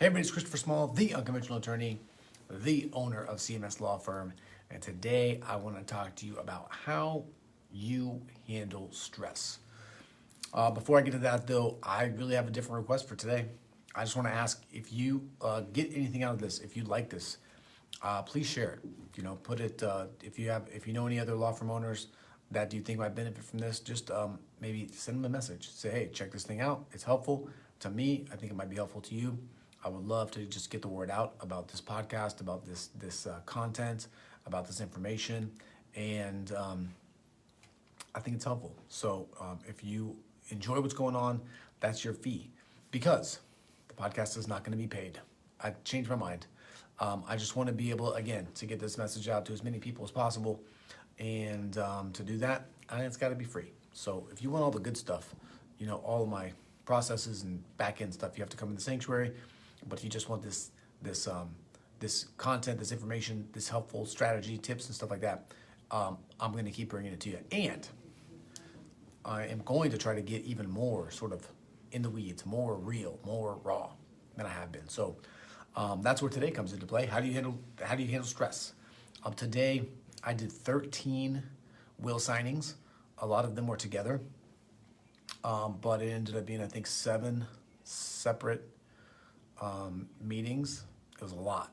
Hey everybody, it's Christopher Small, the unconventional attorney, the owner of CMS Law Firm, and today I want to talk to you about how you handle stress. Before I get to that though, I really have a different request for today. I just want to ask if you get anything out of this, if you like this, please share it. Put it if you know any other law firm owners that you think might benefit from this, just maybe send them a message. Say, hey, check this thing out. It's helpful to me. I think it might be helpful to you. I would love to just get the word out about this podcast, about this content, about this information, and I think it's helpful. So if you enjoy what's going on, that's your fee, because the podcast is not going to be paid. I changed my mind. I just want to be able, again, to get this message out to as many people as possible, and to do that, it's got to be free. So if you want all the good stuff, all of my processes and back end stuff, you have to come in the sanctuary. But if you just want this content, this information, this helpful strategy, tips and stuff like that, I'm going to keep bringing it to you. And I am going to try to get even more sort of in the weeds, more real, more raw than I have been. So that's where today comes into play. How do you handle stress? Today I did 13 will signings. A lot of them were together, but it ended up being, I think, 7 separate meetings. It was a lot.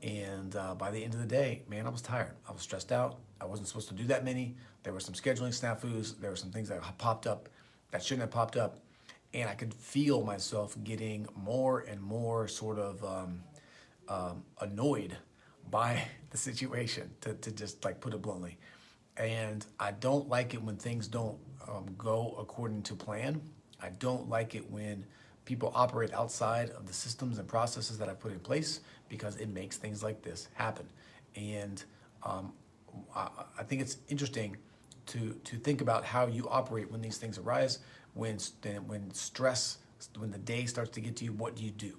And by the end of the day, man, I was tired. I was stressed out. I wasn't supposed to do that many. There were some scheduling snafus. There were some things that popped up that shouldn't have popped up. And I could feel myself getting more and more sort of annoyed by the situation, to just like put it bluntly. And I don't like it when things don't go according to plan. I don't like it when people operate outside of the systems and processes that I put in place, because it makes things like this happen. And I think it's interesting to think about how you operate when these things arise, when stress, when the day starts to get to you. What do you do?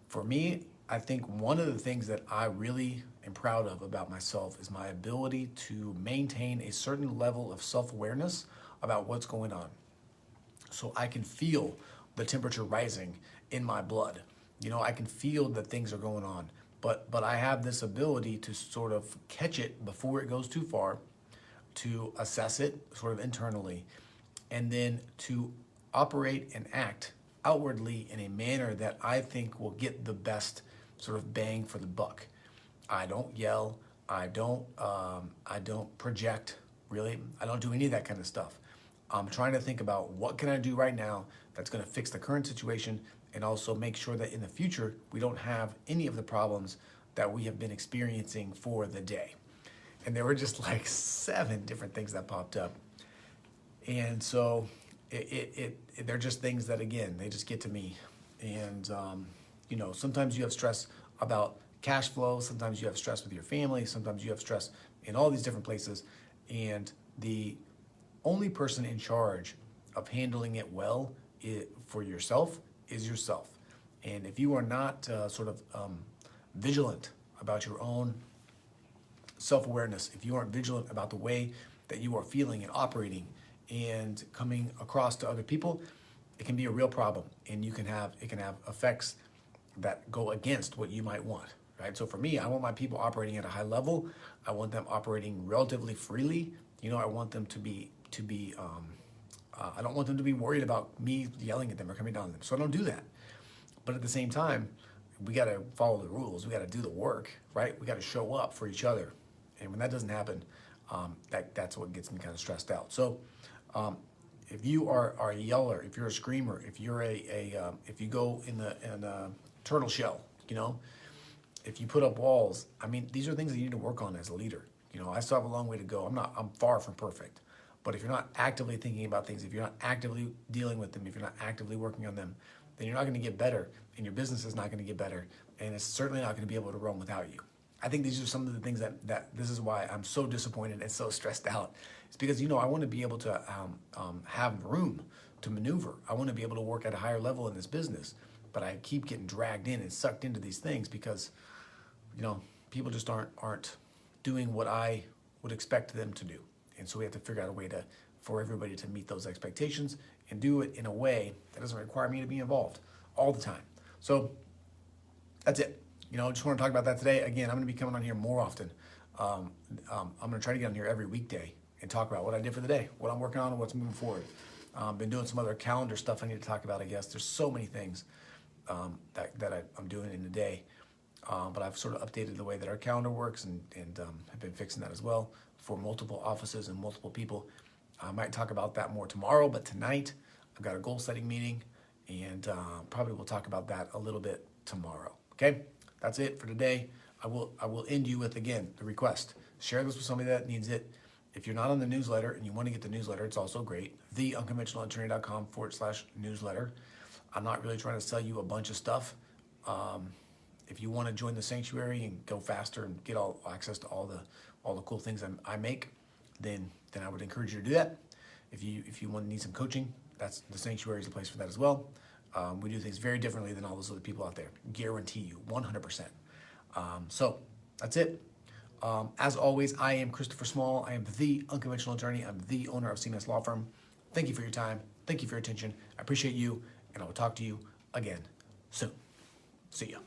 For me, I think one of the things that I really am proud of about myself is my ability to maintain a certain level of self-awareness about what's going on. So I can feel the temperature rising in my blood. I can feel that things are going on, but I have this ability to sort of catch it before it goes too far, to assess it sort of internally, and then to operate and act outwardly in a manner that I think will get the best sort of bang for the buck. I don't yell. I don't project, really. I don't do any of that kind of stuff. I'm trying to think about what can I do right now that's going to fix the current situation, and also make sure that in the future we don't have any of the problems that we have been experiencing for the day. And there were just like 7 different things that popped up. And so they're just things that, again, they just get to me. And, sometimes you have stress about cash flow. Sometimes you have stress with your family. Sometimes you have stress in all these different places. And the only person in charge of handling it well for yourself is yourself. And if you are not vigilant about your own self-awareness, if you aren't vigilant about the way that you are feeling and operating and coming across to other people, it can be a real problem, and it can have effects that go against what you might want, right? So for me, I want my people operating at a high level. I want them operating relatively freely. I want them to be I don't want them to be worried about me yelling at them or coming down on them. So I don't do that. But at the same time, we got to follow the rules. We got to do the work, right? We got to show up for each other. And when that doesn't happen, that's what gets me kind of stressed out. So if you are a yeller, if you're a screamer, if you're if you go in a turtle shell, if you put up walls, these are things that you need to work on as a leader. I still have a long way to go. I'm far from perfect. But if you're not actively thinking about things, if you're not actively dealing with them, if you're not actively working on them, then you're not going to get better, and your business is not going to get better, and it's certainly not going to be able to run without you. I think these are some of the things that this is why I'm so disappointed and so stressed out. It's because, I want to be able to have room to maneuver. I want to be able to work at a higher level in this business, but I keep getting dragged in and sucked into these things because, people just aren't doing what I would expect them to do. And so we have to figure out a way for everybody to meet those expectations and do it in a way that doesn't require me to be involved all the time. So that's it. Just want to talk about that today. Again, I'm going to be coming on here more often. I'm going to try to get on here every weekday and talk about what I did for the day, what I'm working on, and what's moving forward. Been doing some other calendar stuff I need to talk about, I guess. There's so many things that I'm doing in the day. But I've sort of updated the way that our calendar works and have been fixing that as well for multiple offices and multiple people. I might talk about that more tomorrow, but tonight I've got a goal setting meeting and probably we'll talk about that a little bit tomorrow. Okay, that's it for today. I will end you with, again, the request. Share this with somebody that needs it. If you're not on the newsletter and you want to get the newsletter, it's also great. theunconventionalattorney.com/newsletter. I'm not really trying to sell you a bunch of stuff. If you want to join the sanctuary and go faster and get all access to all the cool things I make, then I would encourage you to do that. If you need some coaching, that's the sanctuary is the place for that as well. We do things very differently than all those other people out there. Guarantee you, 100%. So that's it. As always, I am Christopher Small. I am the unconventional attorney. I'm the owner of CMS Law Firm. Thank you for your time. Thank you for your attention. I appreciate you, and I will talk to you again soon. See ya.